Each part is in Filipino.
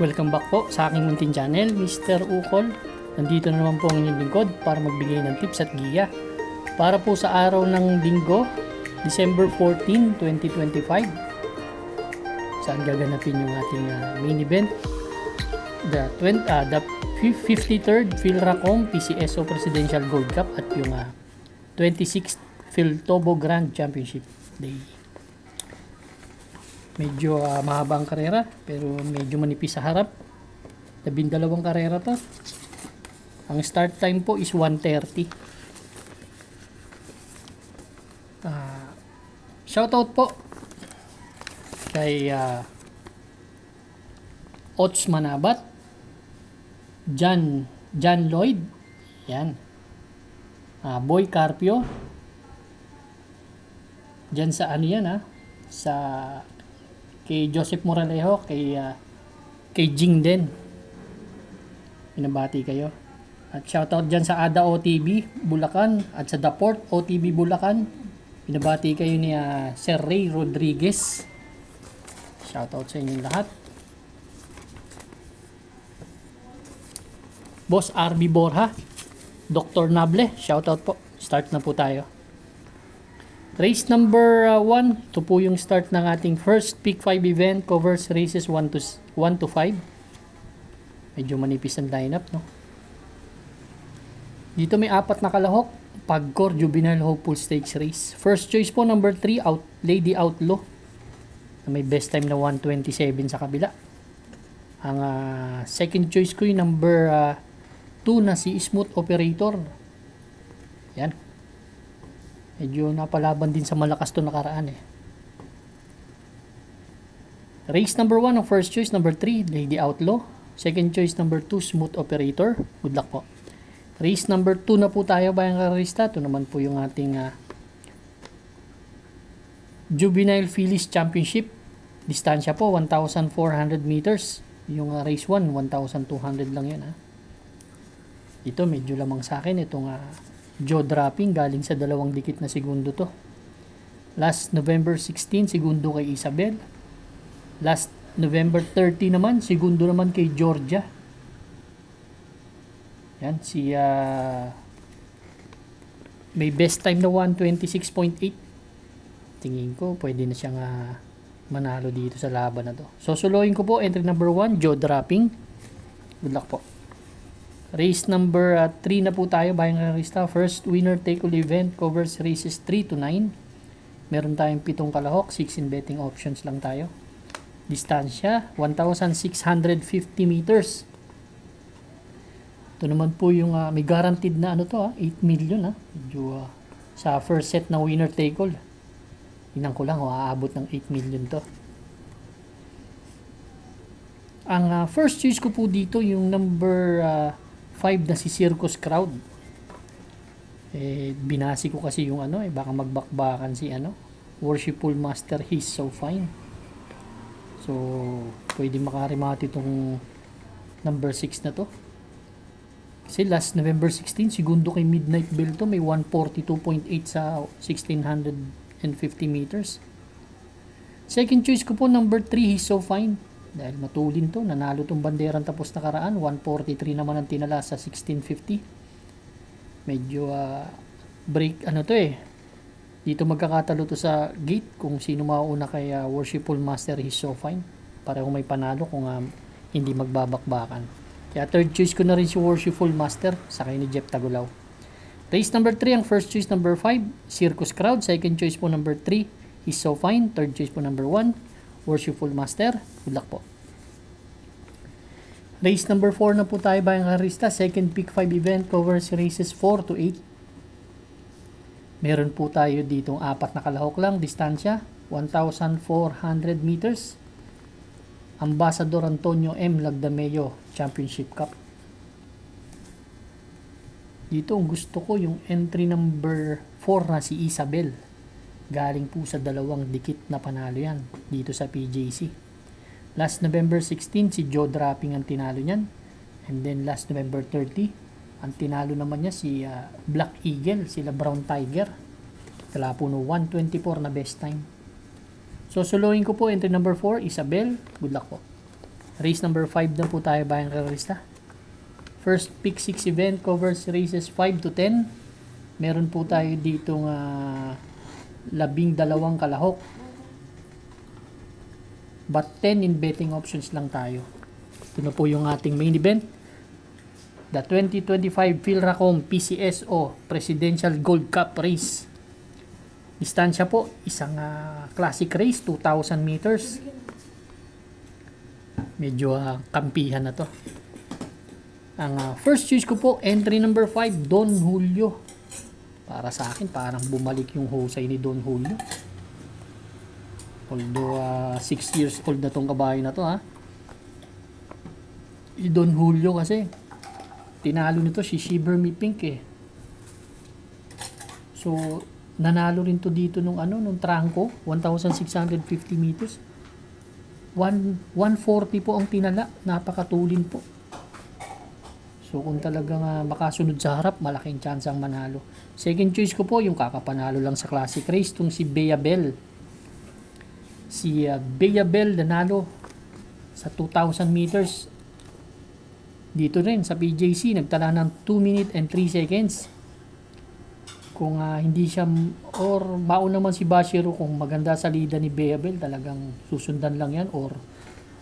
Welcome back po sa aking munting channel, Mr. Ukol. Nandito na naman po ang inyong lingkod para magbigay ng tips at giya para po sa araw ng linggo, December 14, 2025. Saan gaganapin yung ating main event? The 53rd Philracom PCSO Presidential Gold Cup at yung 26th Philtobo Grand Championship Day. Medyo mahaba ang karera pero medyo manipis sa harap. 12 karera to. Ang start time po is 1:30. Shoutout po kay Ots Manabat, John Lloyd, yan. Boy Carpio. Diyan sa ano yan sa kay Joseph Moralejo, kay Jing din. Pinabati kayo. At shoutout dyan sa Ada OTB Bulacan at sa The Port OTB Bulacan. Pinabati kayo ni Sir Ray Rodriguez. Shoutout sa inyong lahat. Boss RB Borja, Dr. Nable, shoutout po. Start na po tayo. Race number 1, ito po yung start ng ating first Peak 5 event, covers races 1 to 5. Medyo manipis ang lineup, no? Dito may 4 na kalahok, Pagcor Juvenile Hopeful Stakes Race. First choice po number 3, Lady Outlaw. May best time na 1:27 sa kabila. Ang second choice ko yung number 2 na si Smooth Operator. Yan. Medyo napalaban din sa malakas to nakaraan Race number 1 ang first choice, number 3, Lady Outlaw. Second choice, number 2, Smooth Operator. Good luck po. Race number 2 na po tayo, bayang karista. Ito naman po yung ating Juvenile Phillies Championship. Distansya po, 1,400 meters. Yung race 1, 1,200 lang yan Ito, medyo lamang sa akin. Itong jaw dropping galing sa 2 dikit na segundo to. Last November 16 segundo kay Isabel. Last November 30 naman segundo naman kay Georgia. Yan si may best time na 1:26.8. Tingin ko pwede na siyang manalo dito sa laban na to. So suluhin ko po entry number 1, jaw dropping. Good luck po. Race number 3 na po tayo, bayang karista. First winner take all event, covers races 3 to 9. Meron tayong 7 kalahok, 6 in betting options lang tayo. Distansya 1,650 meters. Ito naman po yung may guaranteed na 8 million Medyo sa first set na winner take all. Tingnan ko lang aabot ng 8 million to. Ang first choice ko po dito yung number 5 na si Circus Crowd. Binasi ko kasi yung baka magbakbakan si Worshipful Master, He's So Fine. So pwede makarimati itong number 6 na to. Kasi last November 16 segundo kay Midnight Bell to, may 142.8 sa 1,650 meters. Second choice ko po number 3, He's So Fine. Dahil matulin to, nanalo tong banderang tapos nakaraan, 143 naman ang tinala sa 1650. Medyo break dito magkakatalo to sa gate kung sino mauuna kay Worshipful Master, He's So Fine. Pareho may panalo kung hindi magbabakbakan. Kaya third choice ko na rin si Worshipful Master sakay ni Jeff Tagulaw. Race number 3 ang first choice number 5, Circus Crowd. Second choice po number 3, He's So Fine. Third choice po number 1, Worshipful Master. Good luck po. Race number 4 na po tayo, bayang karista. Second Peak 5 event, covers races 4 to 8. Meron po tayo ditong 4 na kalahok lang. Distansya 1,400 meters. Ambassador Antonio M. Lagdameo Championship Cup. Dito ang gusto ko yung entry number 4 na si Isabel. Galing po sa 2 dikit na panalo yan dito sa PJC. Last November 16 si jaw dropping ang tinalo niyan. And then last November 30 ang tinalo naman niya si Black Eagle, sila Brown Tiger. Kala po no 124 na best time. So suluhin ko po entry number 4, Isabel. Good luck po. Race number 5 na po tayo bayang karista. First pick 6 event covers races 5 to 10. Meron po tayo ditong 12 kalahok. But 10 in betting options lang tayo. Ito na po yung ating main event. The 2025 Philracom PCSO Presidential Gold Cup Race. Distansya po, isang classic race, 2,000 meters. Medyo kampihan na to. Ang first choice ko po, entry number 5, Don Julio. Para sa akin, parang bumalik yung husay ni Don Julio. Although 6 years old na tong kabayo na to ha. Si Don Julio kasi tinalo nito si Shiver Me Pink eh. So nanalo rin to dito nung nung trangko, 1,650 meters. 140 po ang tinala, napakatulin po. So kung talagang makasunod sa harap, malaking chance ang manalo. Second choice ko po yung kakapanalo lang sa classic race, tong si Bea Bell. Si Bea Bell nanalo sa 2,000 meters. Dito rin sa PJC, nagtala ng 2 minutes and 3 seconds. Kung hindi siya, or mauna naman si Bashiro, kung maganda sa lida ni Bea Bell, talagang susundan lang yan. Or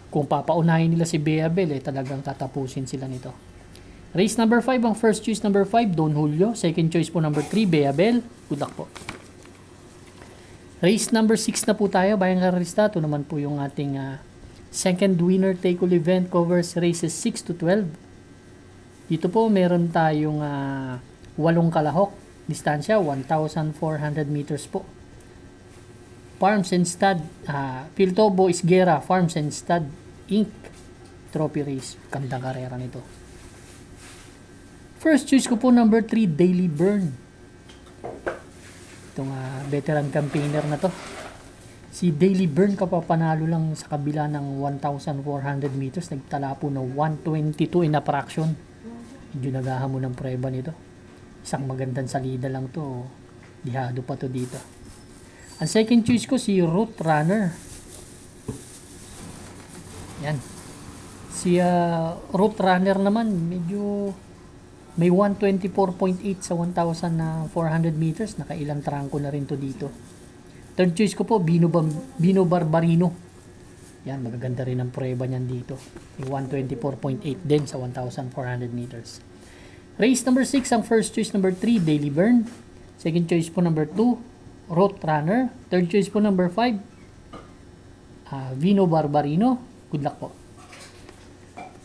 kung papaunahin nila si Bea Bell, talagang tatapusin sila nito. Race number 5, ang first choice number 5, Don Julio. Second choice po number 3, Bea Bell. Good luck po. Race number 6 na po tayo, bayang karista. Ito naman po yung ating second winner take all event, covers races 6 to 12. Dito po meron tayong 8 kalahok. Distansya 1,400 meters po. Farms and Stud, Piltobo Isguera Farms and Stud Inc. Trophy race. Gandang karera nito. First choice ko po number 3, Daily Burn. Itong veteran campaigner na to. Si Daily Burn kapapanalo lang sa kabila ng 1,400 meters. Nagtala po ng 122 in a fraction. Medyo naghahamon ng prueba nito. Isang magandang salida lang to. Dihado pa to dito. Ang second choice ko si Route Runner. Yan. Si Route Runner naman medyo may 124.8 sa 1,400 meters. Nakailang trangko na rin to dito. Third choice ko po, Bino Barbarino. Yan, magaganda rin ang prueba niyan dito. May 124.8 din sa 1,400 meters. Race number 6, ang first choice number 3, Daily Burn. Second choice po number 2, Route Runner. Third choice po number 5, Vino Barbarino. Good luck po.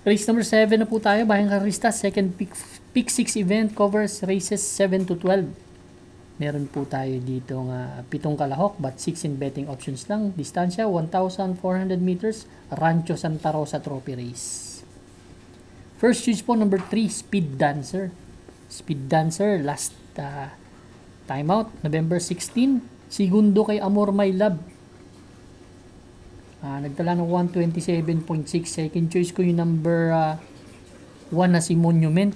Race number 7 na po tayo, bayang karista. Second pick 6 event, covers races 7 to 12. Meron po tayo dito 7 kalahok but 6 in betting options lang. Distansya 1,400 meters. Rancho Santa Rosa Trophy Race. First choice po number 3, Speed Dancer. Speed Dancer last timeout November 16. Segundo kay Amor My Love. Nagtala ng 127.6. Second choice ko yung number 1 na si Monument.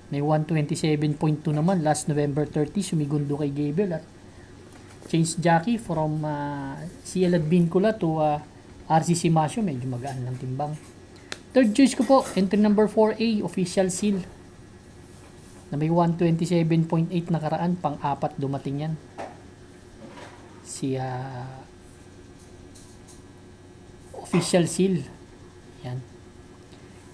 May 127.2 naman. Last November 30, sumigundo kay Gabriel. At change jockey from CL Advincula to RCC Masio. Medyo magaan ng timbang. Third choice ko po, entry number 4A, Official Seal. Na may 127.8 nakaraan. Pang-apat dumating yan. Si Official Seal. Yan.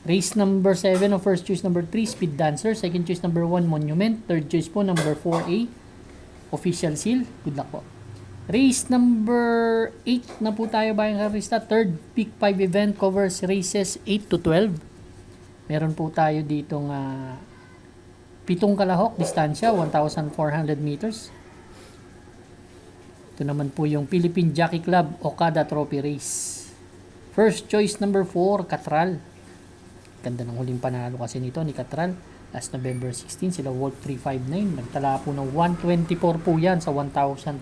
Race number 7 o first choice number 3, Speed Dancer. Second choice number 1, Monument. Third choice po number 4A, Official Seal. Good luck po. Race number 8 na po tayo bayang karista. Third pick 5 event, covers races 8 to 12. Meron po tayo ditong 7 kalahok. Distansya 1,400 meters. Ito naman po yung Philippine Jockey Club Okada Trophy Race. First choice number 4, Catral. Ganda ng huling panalo kasi nito ni Catral. Last November 16, sila Wolf 359. Nagtala po ng 124 po yan sa 1,400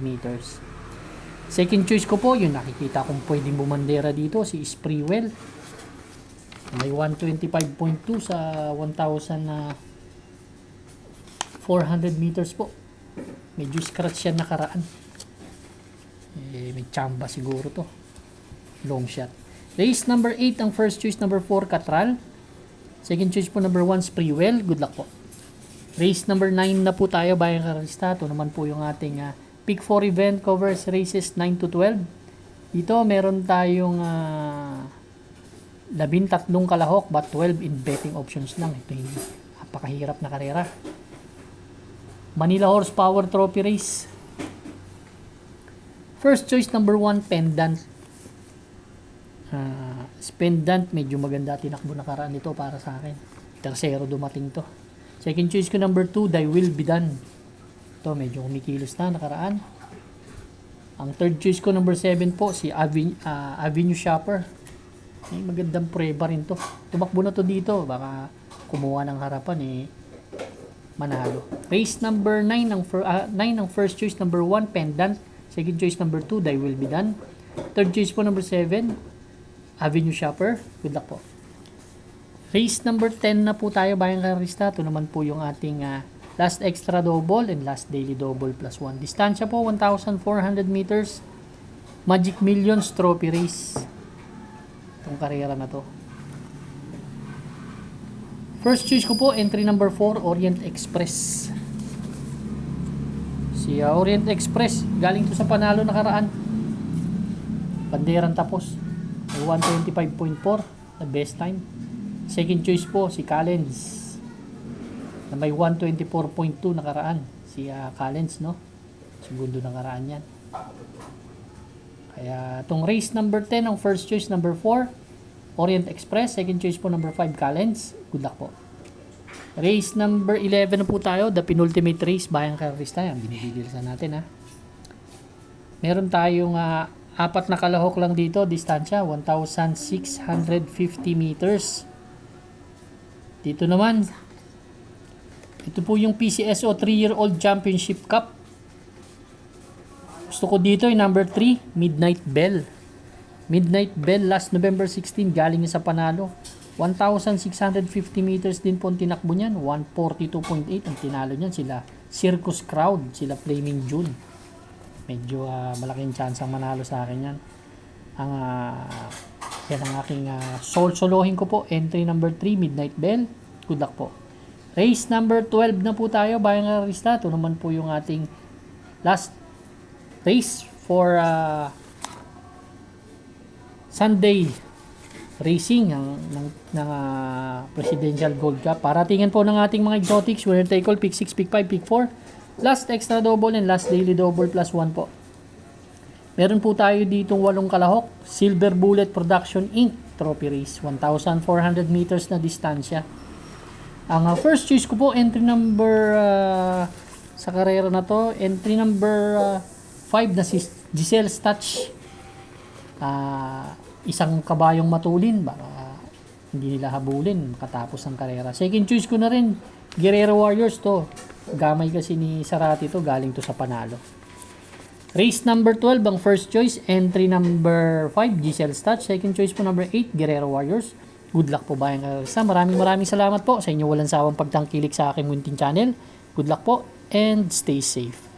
meters. Second choice ko po, yung nakikita kong pwedeng bumandera dito, si Spreewell. May 125.2 sa 1,400 meters po. Medyo scratch yan nakaraan. May chamba siguro to. Long shot. Race number 8 ang first choice, number 4 Catral. Second choice po number 1 Spreewell. Good luck po. Race number 9 na po tayo, Bayang Karista. Ito naman po yung ating Pick 4 event, covers races 9 to 12. Dito meron tayong 13 kalahok but 12 in betting options lang. Ito yung napakahirap na karera. Manila Horsepower Trophy Race. First choice number 1 Pendant. Pendant, medyo maganda tinakbo nakaraan nito para sa akin. Tercero dumating to. Second choice ko number 2 Thy Will Be Done. Ito medyo kumikilos na nakaraan. Ang third choice ko number 7 po si Avenue Shopper. May magandang preba rin to. Tumakbo na to dito, baka kumuha ng harapan manalo. Race number 9 ang first choice number 1 Pendant. Second choice number 2 Thy Will Be Done. Third choice po number 7 Avenue Shopper. Good luck po. Race number 10 na po tayo, Bayang Karista. Ito naman po yung ating last extra double and last daily double plus 1. Distansya po 1,400 meters. Magic Millions Trophy Race. Itong karera na to. First choice ko po, entry number 4, Orient Express. Si Orient Express, galing to sa panalo nakaraan. Banderan tapos. May 125.4 the best time. Second choice po si Callens na may 124.2 nakaraan. Si Callens, no? Segundo nakaraan yan. Kaya itong race number 10 ang first choice number 4 Orient Express. Second choice po number 5 Callens. Good luck po. Race number 11 na po tayo, the penultimate race, Bayang Karista. Yan, binibigilsan natin Meron tayong 4 na kalahok lang dito, distansya 1,650 meters. Dito naman, ito po yung PCSO 3-year-old Championship Cup. Gusto ko dito yung number 3, Midnight Bell. Midnight Bell last November 16, galing sa panalo. 1,650 meters din po ang tinakbo niyan. 142.8 ang tinalo niyan. Sila Circus Crowd, sila Flaming June. Medyo malaking chance ang manalo sa akin yan. Yan ang aking solohin ko po. Entry number 3, Midnight Bell. Good luck po. Race number 12 na po tayo, Bayang Karista. Ito naman po yung ating last race for Sunday racing ng Presidential Gold Cup. Paratingan po ng ating mga exotics. Winner take all, pick 6, pick 5, pick 4. Last extra double and last daily double plus 1 po. Meron po tayo ditong 8 kalahok. Silver Bullet Production Inc. Trophy Race. 1,400 meters na distansya. Ang first choice ko po, entry number sa karera na to, entry number 5 na si Giselle's Touch. Isang kabayong matulin, baka hindi nila habulin katapos ang karera. Second choice ko na rin, Guerrero Warriors to. Gamay kasi ni Sarati to, galing to sa panalo. Race number 12 ang first choice, entry number 5 Giselle's Touch. Second choice po number 8 Guerrero Warriors. Good luck po, Bayang Karista. Maraming salamat po sa inyo walang sawang pagtangkilik sa aking munting channel. Good luck po and stay safe.